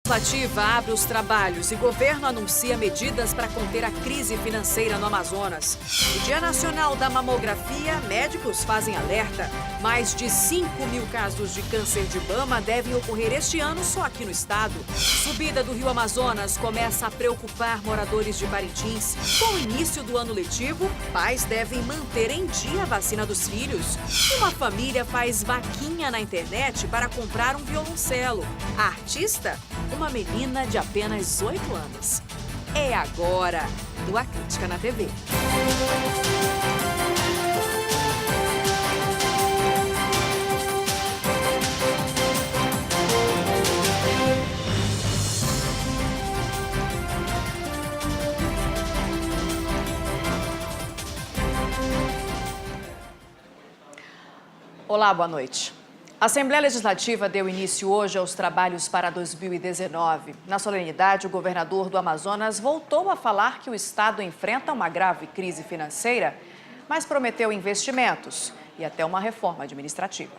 Legislativa abre os trabalhos e governo anuncia medidas para conter a crise financeira no Amazonas. No Dia Nacional da Mamografia, médicos fazem alerta. Mais de 5.000 casos de câncer de mama devem ocorrer este ano só aqui no estado. Subida do Rio Amazonas começa a preocupar moradores de Parintins. Com o início do ano letivo, pais devem manter em dia a vacina dos filhos. Uma família faz vaquinha na internet para comprar um violoncelo. A artista? Uma menina de apenas 8 anos. É agora, no A Crítica na TV. Olá, boa noite. A Assembleia Legislativa deu início hoje aos trabalhos para 2019. Na solenidade, o governador do Amazonas voltou a falar que o estado enfrenta uma grave crise financeira, mas prometeu investimentos e até uma reforma administrativa.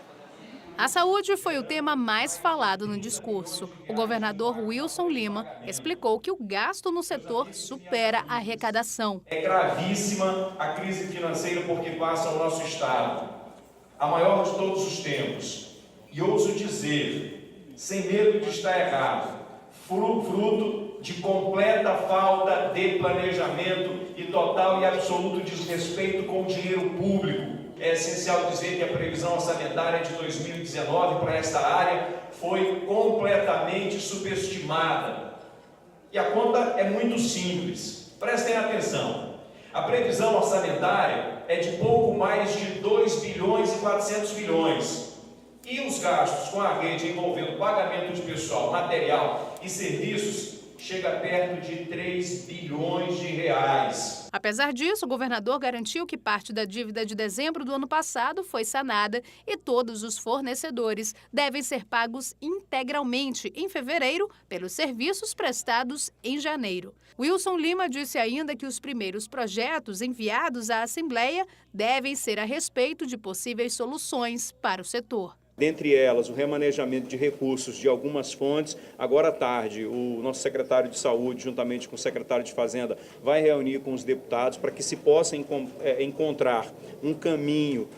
A saúde foi o tema mais falado no discurso. O governador Wilson Lima explicou que o gasto no setor supera a arrecadação. É gravíssima a crise financeira porque passa o nosso estado, a maior de todos os tempos. E ouso dizer, sem medo de estar errado, fruto de completa falta de planejamento e total e absoluto desrespeito com o dinheiro público. É essencial dizer que a previsão orçamentária de 2019 para esta área foi completamente subestimada. E a conta é muito simples. Prestem atenção. A previsão orçamentária é de pouco mais de 2 bilhões e 400 milhões. E os gastos com a rede envolvendo pagamento de pessoal, material e serviços chega perto de 3 bilhões de reais. Apesar disso, o governador garantiu que parte da dívida de dezembro do ano passado foi sanada e todos os fornecedores devem ser pagos integralmente em fevereiro pelos serviços prestados em janeiro. Wilson Lima disse ainda que os primeiros projetos enviados à Assembleia devem ser a respeito de possíveis soluções para o setor. Dentre elas, o remanejamento de recursos de algumas fontes. Agora à tarde, o nosso secretário de Saúde, juntamente com o secretário de Fazenda, vai reunir com os deputados para que se possa encontrar um caminho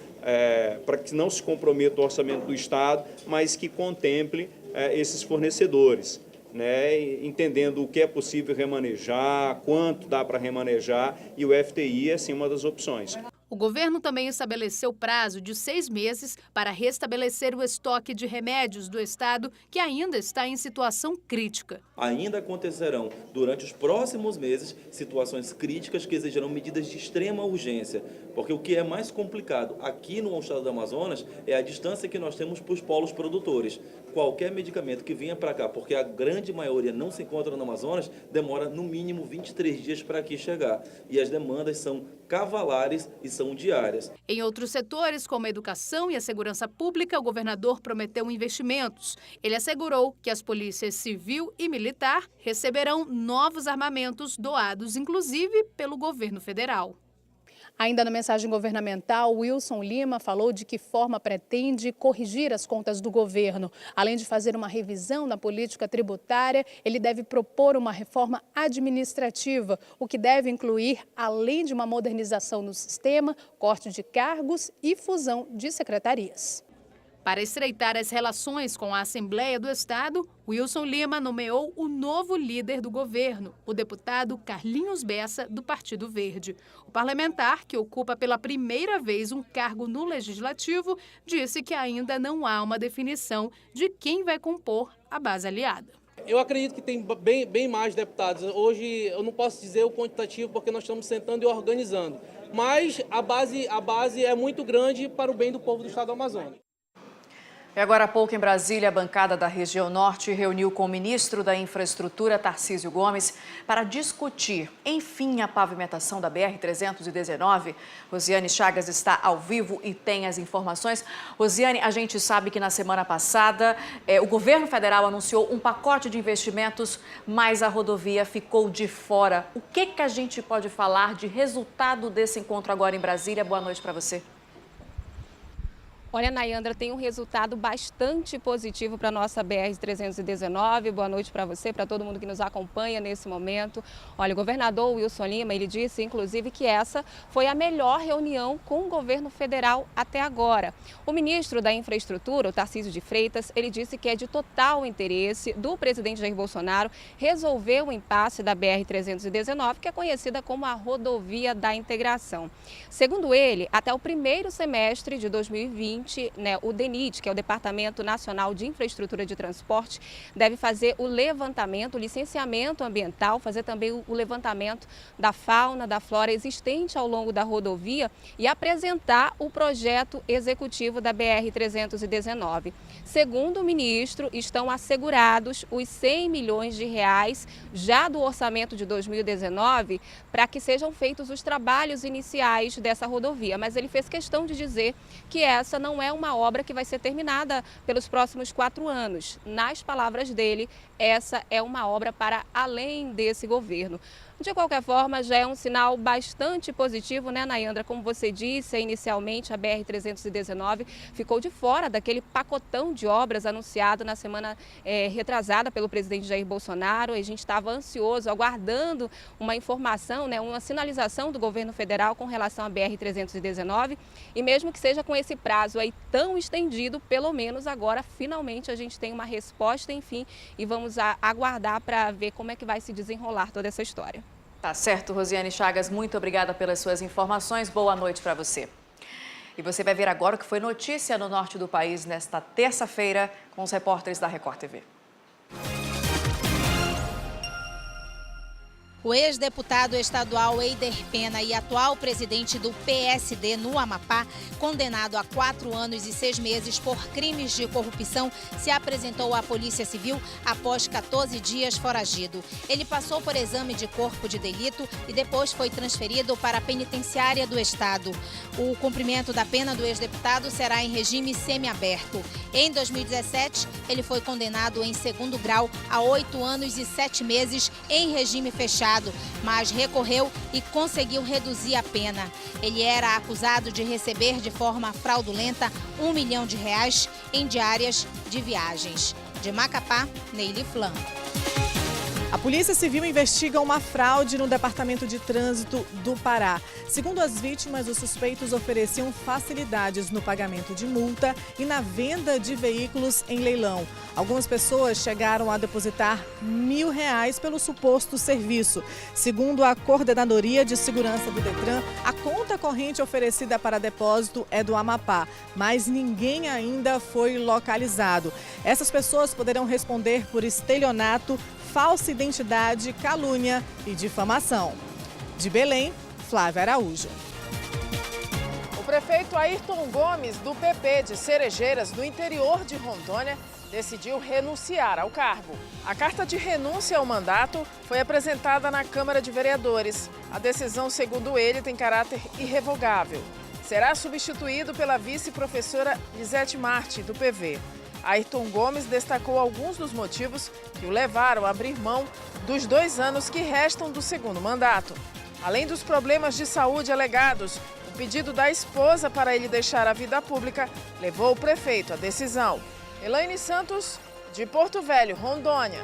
para que não se comprometa o orçamento do Estado, mas que contemple esses fornecedores, né, entendendo o que é possível remanejar, quanto dá para remanejar, e o FTI é, sim, uma das opções. O governo também estabeleceu prazo de 6 meses para restabelecer o estoque de remédios do estado, que ainda está em situação crítica. Ainda acontecerão, durante os próximos meses, situações críticas que exigirão medidas de extrema urgência, porque o que é mais complicado aqui no estado do Amazonas é a distância que nós temos para os polos produtores. Qualquer medicamento que venha para cá, porque a grande maioria não se encontra no Amazonas, demora no mínimo 23 dias para aqui chegar. E as demandas são cavalares e são diárias. Em outros setores, como a educação e a segurança pública, o governador prometeu investimentos. Ele assegurou que as polícias civil e militar receberão novos armamentos doados, inclusive pelo governo federal. Ainda na mensagem governamental, Wilson Lima falou de que forma pretende corrigir as contas do governo. Além de fazer uma revisão na política tributária, ele deve propor uma reforma administrativa, o que deve incluir, além de uma modernização no sistema, corte de cargos e fusão de secretarias. Para estreitar as relações com a Assembleia do Estado, Wilson Lima nomeou o novo líder do governo, o deputado Carlinhos Bessa, do Partido Verde. O parlamentar, que ocupa pela primeira vez um cargo no Legislativo, disse que ainda não há uma definição de quem vai compor a base aliada. Eu acredito que tem bem mais deputados. Hoje eu não posso dizer o quantitativo porque nós estamos sentando e organizando. Mas a base é muito grande para o bem do povo do estado do Amazonas. E agora há pouco em Brasília, a bancada da região norte reuniu com o ministro da Infraestrutura, Tarcísio Gomes, para discutir, enfim, a pavimentação da BR-319. Rosiane Chagas está ao vivo e tem as informações. Rosiane, a gente sabe que na semana passada o governo federal anunciou um pacote de investimentos, mas a rodovia ficou de fora. O que a gente pode falar de resultado desse encontro agora em Brasília? Boa noite para você. Olha, Nayandra, tem um resultado bastante positivo para a nossa BR-319. Boa noite para você, para todo mundo que nos acompanha nesse momento. Olha, o governador Wilson Lima, ele disse, inclusive, que essa foi a melhor reunião com o governo federal até agora. O ministro da Infraestrutura, o Tarcísio de Freitas, ele disse que é de total interesse do presidente Jair Bolsonaro resolver o impasse da BR-319, que é conhecida como a Rodovia da Integração. Segundo ele, até o primeiro semestre de 2020, o DENIT, que é o Departamento Nacional de Infraestrutura de Transporte, deve fazer o levantamento, o licenciamento ambiental, fazer também o levantamento da fauna, da flora existente ao longo da rodovia e apresentar o projeto executivo da BR-319. Segundo o ministro, estão assegurados os 100 milhões de reais já do orçamento de 2019 para que sejam feitos os trabalhos iniciais dessa rodovia. Mas ele fez questão de dizer que essa não é uma obra que vai ser terminada pelos próximos 4 anos. Nas palavras dele, essa é uma obra para além desse governo. De qualquer forma, já é um sinal bastante positivo, né, Nayandra? Como você disse, inicialmente a BR-319 ficou de fora daquele pacotão de obras anunciado na semana retrasada pelo presidente Jair Bolsonaro. A gente estava ansioso, aguardando uma informação, uma sinalização do governo federal com relação à BR-319. E mesmo que seja com esse prazo aí tão estendido, pelo menos agora, finalmente, a gente tem uma resposta, enfim, e vamos aguardar para ver como é que vai se desenrolar toda essa história. Tá certo, Rosiane Chagas, muito obrigada pelas suas informações. Boa noite para você. E você vai ver agora o que foi notícia no norte do país nesta terça-feira com os repórteres da Record TV. O ex-deputado estadual Eider Pena e atual presidente do PSD no Amapá, condenado a 4 anos e 6 meses por crimes de corrupção, se apresentou à Polícia Civil após 14 dias foragido. Ele passou por exame de corpo de delito e depois foi transferido para a penitenciária do estado. O cumprimento da pena do ex-deputado será em regime semiaberto. Em 2017, ele foi condenado em 2º grau a 8 anos e 7 meses em regime fechado, mas recorreu e conseguiu reduzir a pena. Ele era acusado de receber de forma fraudulenta R$1 milhão em diárias de viagens. De Macapá, Neily Flan. A Polícia Civil investiga uma fraude no Departamento de Trânsito do Pará. Segundo as vítimas, os suspeitos ofereciam facilidades no pagamento de multa e na venda de veículos em leilão. Algumas pessoas chegaram a depositar R$1.000 pelo suposto serviço. Segundo a Coordenadoria de Segurança do Detran, a conta corrente oferecida para depósito é do Amapá, mas ninguém ainda foi localizado. Essas pessoas poderão responder por estelionato, falsa identidade, calúnia e difamação. De Belém, Flávia Araújo. O prefeito Ayrton Gomes, do PP de Cerejeiras, no interior de Rondônia, decidiu renunciar ao cargo. A carta de renúncia ao mandato foi apresentada na Câmara de Vereadores. A decisão, segundo ele, tem caráter irrevogável. Será substituído pela vice-professora Lisete Marte, do PV. Ayrton Gomes destacou alguns dos motivos que o levaram a abrir mão dos 2 anos que restam do 2º mandato. Além dos problemas de saúde alegados, o pedido da esposa para ele deixar a vida pública levou o prefeito à decisão. Elaine Santos, de Porto Velho, Rondônia.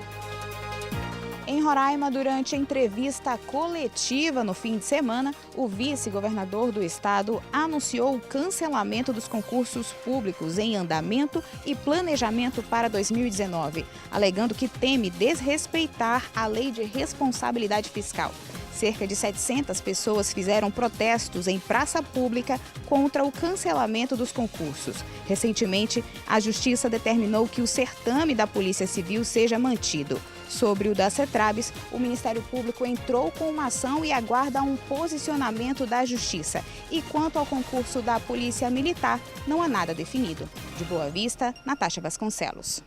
Em Roraima, durante a entrevista coletiva no fim de semana, o vice-governador do estado anunciou o cancelamento dos concursos públicos em andamento e planejamento para 2019, alegando que teme desrespeitar a lei de responsabilidade fiscal. Cerca de 700 pessoas fizeram protestos em praça pública contra o cancelamento dos concursos. Recentemente, a Justiça determinou que o certame da Polícia Civil seja mantido. Sobre o da CETRABS, o Ministério Público entrou com uma ação e aguarda um posicionamento da Justiça. E quanto ao concurso da Polícia Militar, não há nada definido. De Boa Vista, Natasha Vasconcelos.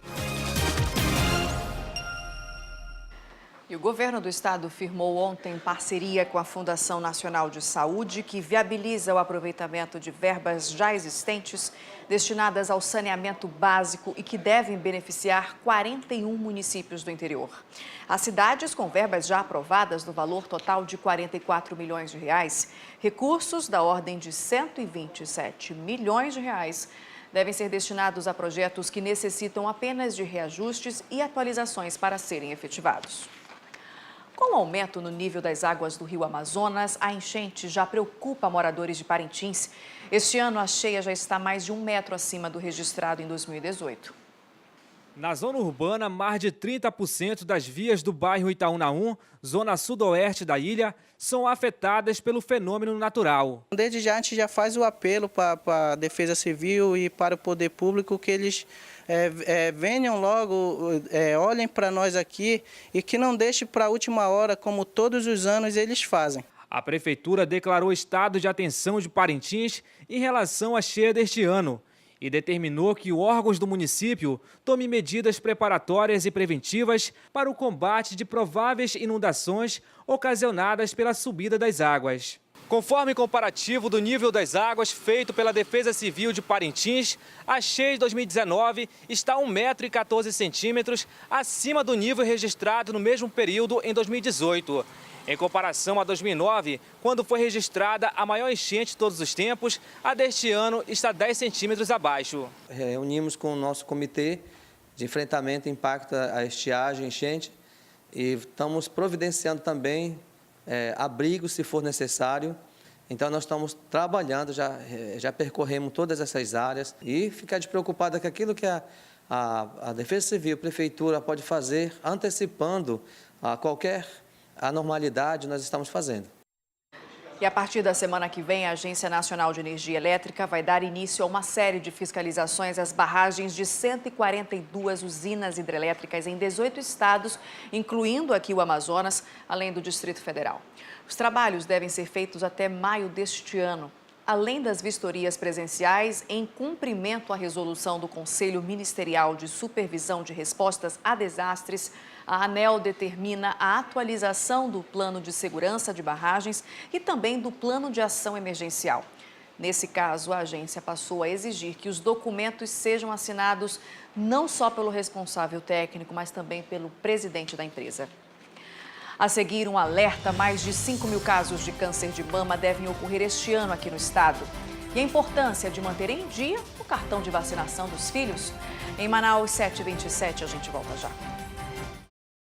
E o governo do estado firmou ontem parceria com a Fundação Nacional de Saúde, que viabiliza o aproveitamento de verbas já existentes destinadas ao saneamento básico e que devem beneficiar 41 municípios do interior. As cidades com verbas já aprovadas no valor total de 44 milhões de reais, recursos da ordem de 127 milhões de reais devem ser destinados a projetos que necessitam apenas de reajustes e atualizações para serem efetivados. Com o aumento no nível das águas do rio Amazonas, a enchente já preocupa moradores de Parintins. Este ano, a cheia já está mais de 1 metro acima do registrado em 2018. Na zona urbana, mais de 30% das vias do bairro Itaúnaú, zona sudoeste da ilha, são afetadas pelo fenômeno natural. Desde já a gente já faz o apelo para a Defesa Civil e para o poder público que eles venham logo, olhem para nós aqui e que não deixem para a última hora, como todos os anos eles fazem. A Prefeitura declarou estado de atenção de Parintins em relação à cheia deste ano e determinou que órgãos do município tomem medidas preparatórias e preventivas para o combate de prováveis inundações ocasionadas pela subida das águas. Conforme comparativo do nível das águas feito pela Defesa Civil de Parintins, a cheia de 2019 está 1,14 m acima do nível registrado no mesmo período em 2018. Em comparação a 2009, quando foi registrada a maior enchente de todos os tempos, a deste ano está 10 centímetros abaixo. Reunimos com o nosso comitê de enfrentamento ao impacto à estiagem, enchente, e estamos providenciando também abrigos se for necessário. Então nós estamos trabalhando, já percorremos todas essas áreas e ficar despreocupada que aquilo que a Defesa Civil, a Prefeitura pode fazer, antecipando qualquer anormalidade, nós estamos fazendo. E a partir da semana que vem, a Agência Nacional de Energia Elétrica vai dar início a uma série de fiscalizações às barragens de 142 usinas hidrelétricas em 18 estados, incluindo aqui o Amazonas, além do Distrito Federal. Os trabalhos devem ser feitos até maio deste ano. Além das vistorias presenciais, em cumprimento à resolução do Conselho Ministerial de Supervisão de Respostas a Desastres, a ANEEL determina a atualização do plano de segurança de barragens e também do plano de ação emergencial. Nesse caso, a agência passou a exigir que os documentos sejam assinados não só pelo responsável técnico, mas também pelo presidente da empresa. A seguir, um alerta: mais de 5.000 casos de câncer de mama devem ocorrer este ano aqui no estado. E a importância de manter em dia o cartão de vacinação dos filhos. Em Manaus, 7h27, a gente volta já.